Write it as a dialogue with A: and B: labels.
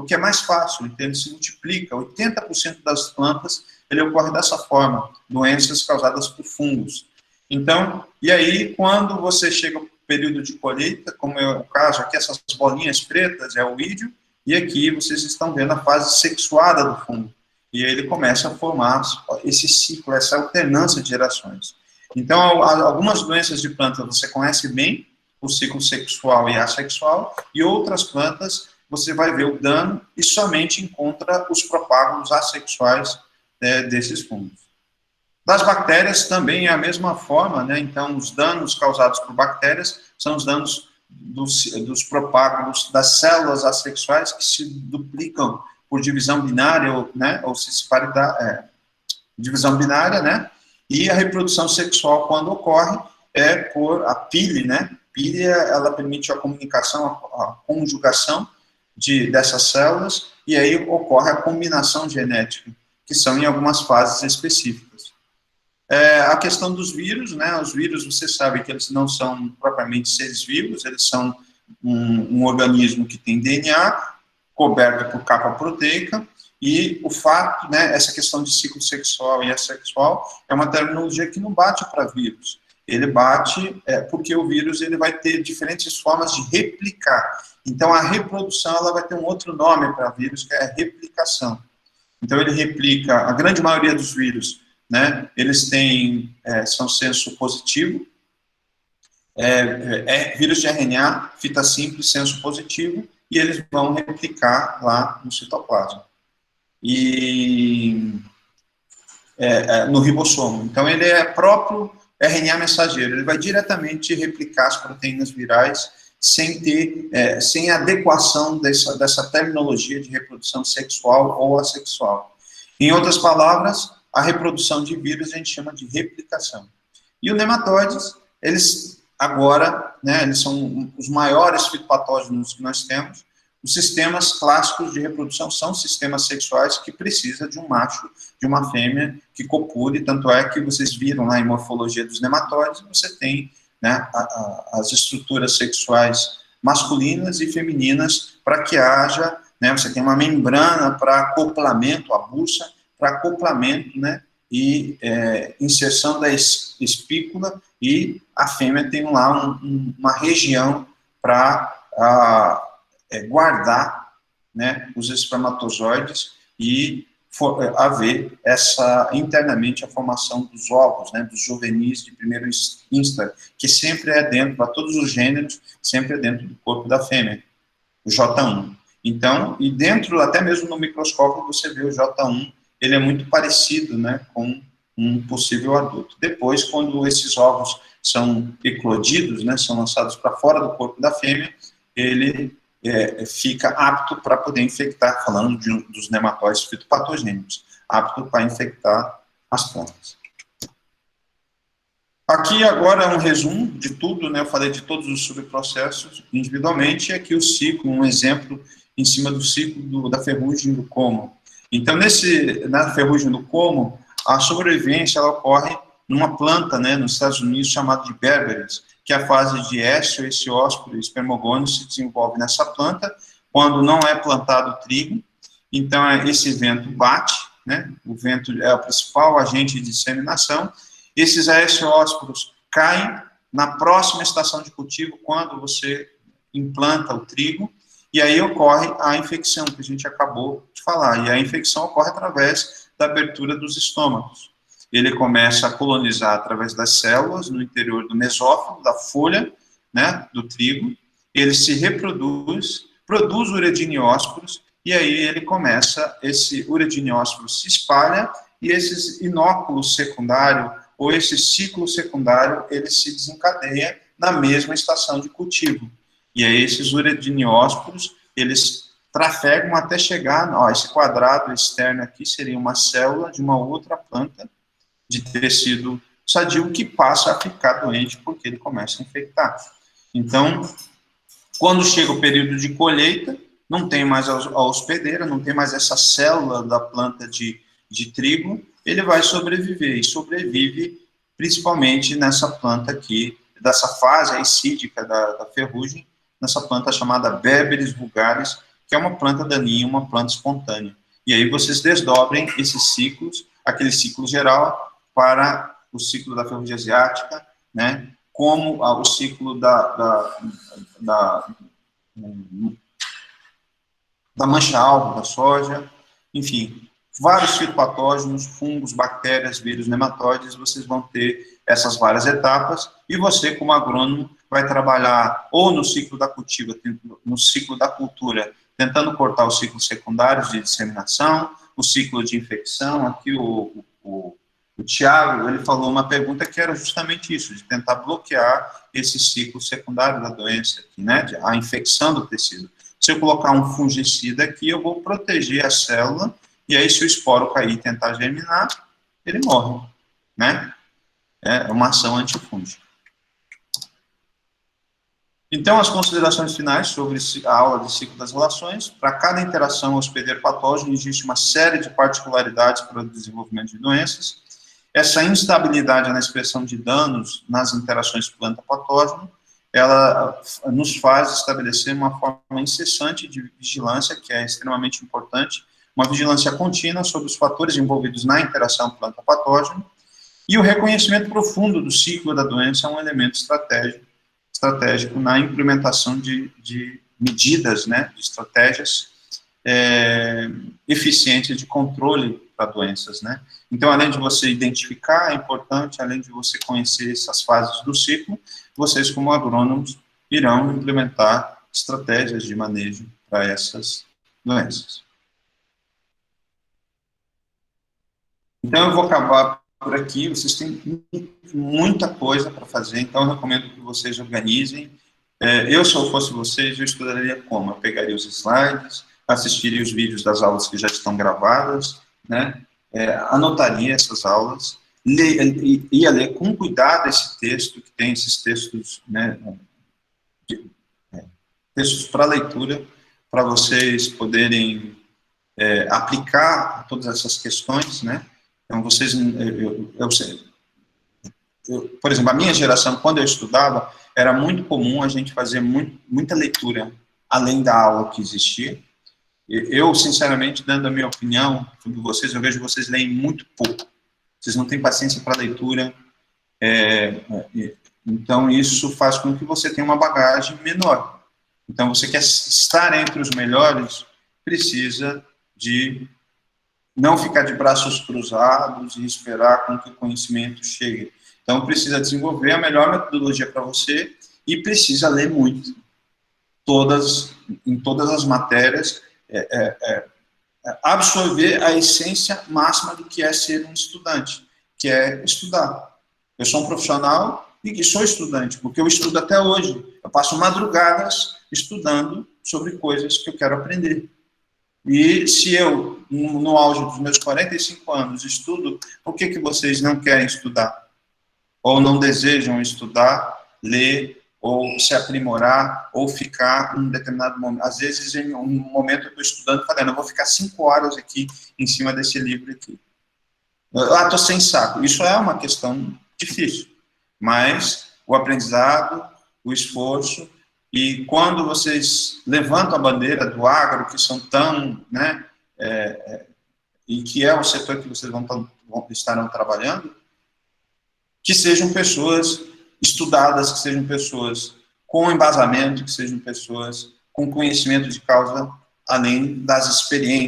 A: porque é mais fácil, então ele se multiplica. 80% das plantas, ele ocorre dessa forma, doenças causadas por fungos. Então, e aí, quando você chega ao período de colheita, como é o caso aqui, essas bolinhas pretas, é o ídio, e aqui vocês estão vendo a fase sexuada do fungo. E aí ele começa a formar esse ciclo, essa alternância de gerações. Então, algumas doenças de planta você conhece bem, o ciclo sexual e assexual, e outras plantas você vai ver o dano e somente encontra os propágulos assexuais desses fungos. Das bactérias também é a mesma forma, né? Então, os danos causados por bactérias são os danos dos propágulos das células assexuais que se duplicam por divisão binária, né? Ou divisão binária, né? E a reprodução sexual, quando ocorre, é por a pile, né? Pile, ela permite a comunicação, a conjugação dessas células, e aí ocorre a combinação genética, que são em algumas fases específicas. A questão dos vírus, né? Os vírus, você sabe que eles não são propriamente seres vivos, eles são um organismo que tem DNA, coberto por capa proteica, e o fato, né, essa questão de ciclo sexual e assexual é uma terminologia que não bate para vírus. Ele bate porque o vírus ele vai ter diferentes formas de replicar. Então, a reprodução ela vai ter um outro nome para vírus, que é a replicação. Então, ele replica, a grande maioria dos vírus, né, eles são senso positivo, vírus de RNA, fita simples, senso positivo, e eles vão replicar lá no citoplasma. E no ribossomo. Então, ele é próprio RNA mensageiro, ele vai diretamente replicar as proteínas virais sem adequação dessa terminologia de reprodução sexual ou assexual. Em outras palavras, a reprodução de vírus a gente chama de replicação. E os nematóides, eles agora, né, eles são os maiores fitopatógenos que nós temos. Os sistemas clássicos de reprodução são sistemas sexuais que precisam de um macho, de uma fêmea que copule, tanto é que vocês viram lá em morfologia dos nematóides, você tem, né, as estruturas sexuais masculinas e femininas para que haja, né, você tem uma membrana para acoplamento, a bursa, para acoplamento, né, e inserção da espícula, e a fêmea tem lá uma região para guardar, né, os espermatozoides e haver internamente a formação dos ovos, né, dos juvenis de primeiro instante, que sempre é dentro, para todos os gêneros, sempre é dentro do corpo da fêmea, o J1. Então, e dentro, até mesmo no microscópio, você vê o J1, ele é muito parecido, né, com um possível adulto. Depois, quando esses ovos são eclodidos, né, são lançados para fora do corpo da fêmea, ele fica apto para poder infectar, falando dos nematóides fitopatogênicos, apto para infectar as plantas. Aqui agora é um resumo de tudo, né? Eu falei de todos os subprocessos individualmente, e aqui o ciclo, um exemplo em cima do ciclo da ferrugem do como. Então, na ferrugem do como, a sobrevivência ela ocorre numa planta, né, nos Estados Unidos, chamada de berberis, que é a fase de écio, eciósporo e espermogônio se desenvolve nessa planta, quando não é plantado trigo. Então, esse vento bate, né, o vento é o principal agente de disseminação. Esses aeciósporos caem na próxima estação de cultivo, quando você implanta o trigo, e aí ocorre a infecção, que a gente acabou de falar, e a infecção ocorre através da abertura dos estômagos. Ele começa a colonizar através das células no interior do mesófilo, da folha, né, do trigo, ele se reproduz, produz urediniósporos, e aí ele começa, esse urediniósporo se espalha, e esses inóculos secundários, ou esse ciclo secundário, ele se desencadeia na mesma estação de cultivo. E aí esses urediniósporos, eles trafegam até chegar, esse quadrado externo aqui seria uma célula de uma outra planta, de tecido sadio, que passa a ficar doente porque ele começa a infectar. Então, quando chega o período de colheita, não tem mais a hospedeira, não tem mais essa célula da planta de trigo, ele vai sobreviver, e sobrevive principalmente nessa planta aqui, dessa fase aicídica da ferrugem, nessa planta chamada Berberis vulgaris, que é uma planta daninha, uma planta espontânea. E aí vocês desdobrem esses ciclos, aquele ciclo geral, para o ciclo da ferrugem asiática, né, como o ciclo da mancha-alvo da soja, enfim, vários fitopatógenos, fungos, bactérias, vírus, nematóides, vocês vão ter essas várias etapas, e você, como agrônomo, vai trabalhar ou no ciclo da cultura, no ciclo da cultura, tentando cortar os ciclos secundários de disseminação, o ciclo de infecção. Aqui o Tiago, ele falou uma pergunta que era justamente isso, de tentar bloquear esse ciclo secundário da doença, aqui, né, a infecção do tecido. Se eu colocar um fungicida aqui, eu vou proteger a célula, e aí se o esporo cair e tentar germinar, ele morre, né? É uma ação antifúngica. Então, as considerações finais sobre a aula de ciclo das relações: para cada interação hospedeiro-patógeno, existe uma série de particularidades para o desenvolvimento de doenças. Essa instabilidade na expressão de danos nas interações planta-patógeno, ela nos faz estabelecer uma forma incessante de vigilância, que é extremamente importante, uma vigilância contínua sobre os fatores envolvidos na interação planta-patógeno, e o reconhecimento profundo do ciclo da doença é um elemento estratégico na implementação de medidas, né, de estratégias eficientes de controle para doenças, né. Então, além de você identificar, é importante, além de você conhecer essas fases do ciclo, vocês, como agrônomos, irão implementar estratégias de manejo para essas doenças. Então, eu vou acabar por aqui. Vocês têm muita coisa para fazer, então eu recomendo que vocês organizem. Eu, se eu fosse vocês, eu estudaria como? Eu pegaria os slides, assistiria os vídeos das aulas que já estão gravadas, né? Anotaria essas aulas, ia ler com cuidado esse texto, que tem esses textos, né, textos para leitura, para vocês poderem aplicar todas essas questões, né? Então, vocês, por exemplo, a minha geração, quando eu estudava, era muito comum a gente fazer muita leitura, além da aula que existia. Eu, sinceramente, dando a minha opinião sobre vocês, eu vejo que vocês leem muito pouco. Vocês não têm paciência para leitura, então isso faz com que você tenha uma bagagem menor. Então, você quer estar entre os melhores, precisa de não ficar de braços cruzados e esperar com que o conhecimento chegue. Então, precisa desenvolver a melhor metodologia para você e precisa ler muito. Em todas as matérias, absorver a essência máxima do que é ser um estudante, que é estudar. Eu sou um profissional e sou estudante, porque eu estudo até hoje. Eu passo madrugadas estudando sobre coisas que eu quero aprender. E se eu, no auge dos meus 45 anos, estudo, por que vocês não querem estudar? Ou não desejam estudar, ler, ou se aprimorar, ou ficar em um determinado momento. Às vezes, em um momento, eu estou estudando, falando, eu vou ficar 5 horas aqui, em cima desse livro aqui. Estou sem saco. Isso é uma questão difícil, mas o aprendizado, o esforço, e quando vocês levantam a bandeira do agro, que são tão, né, e que é o setor que vocês estarão trabalhando, que sejam pessoas estudadas, que sejam pessoas com embasamento, que sejam pessoas com conhecimento de causa, além das experiências.